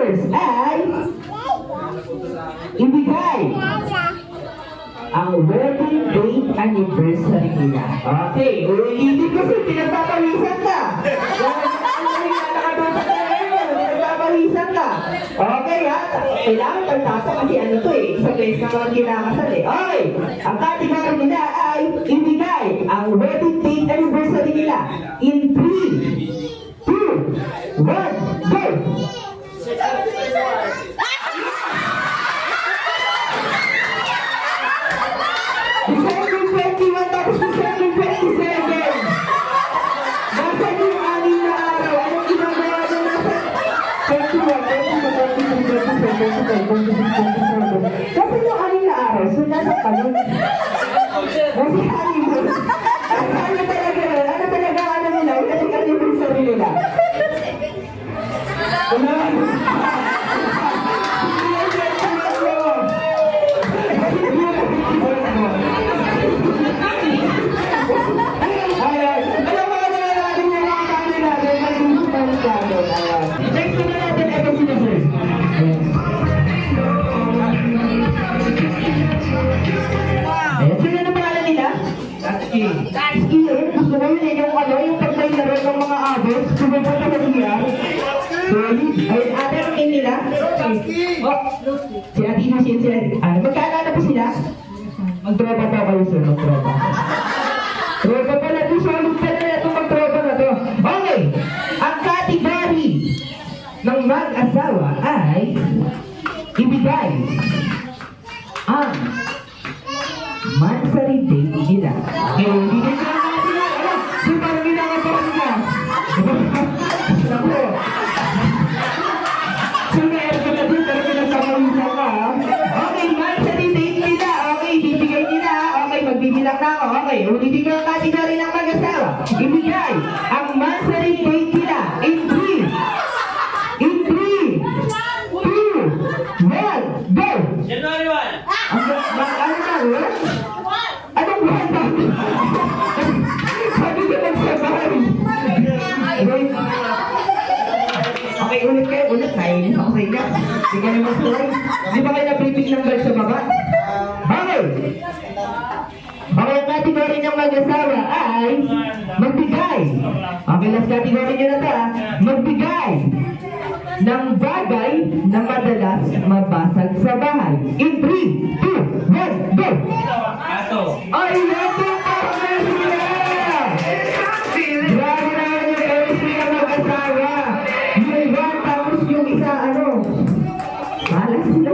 first ay ibigay ang wedding date anniversary nila. Okay, ulitin ko kasi pinagpapawisan ka. Pinagpapawisan ka. Okay ha, kailangan tagtasa kasi ano to eh, sa place na mga kinakasal eh. Okay, ang category nila ay ibigay ang wedding date anniversary nila in 3, 2, 1, go! December 21 tapos December 27. Nasa yung aning na araw. Anong ginagawa na nasa 21, 22, 23, 24, 25, 26, 27. Nasa yung aning na araw. So nasa palun. Kasi honeymoon. Ano talaga ano nila? Kasi anniversary nila. Gusto ko yun eh, yung pagkailaro ng mga abos, sumabot na siya. Ay, ate, ang king nila? Oh, si Ate Lucy, si Ate. Magkakala po sila? Mag-tropa pa kayo, sir, mag-tropa. Tropa pala to, solid pala na ito, mag-tropa na to. Okay, ang category ng mag-asawa ay ibigay ang monthly date nila. Okay, hindi na natin na, so parang ginagawa nila. Ako. So meron ka na din, pero pinagkamalusa ka. Okay, monthly date nila. Okay, bibigay nila. Okay, magbibilang na ako. Okay, ulitin ko ang category ng mag-asawa. Ibigay ang monthly date nila in 3, 2, 1, go! January 1. Ano na, what? Anong buwan ba? Sabi ko nagsabay. Okay, ulit kayo. Ulit, nainis ako sa inyo. Hindi ka naman suway. Di ba kayo na-briefing ng bird sa baba? Okay. Okay, ang category ng mag-asawa ay magbigay. Okay, last category nyo na ito ah. Magbigay ng bagay na madalas mabasag sa bahay. In 3, 2, 1, go! Ato. Ay, ito pa sila! Grabe naman yung chemistry ng mag-asawa. Yung iba, tapos yung isa, ano? Malas sila.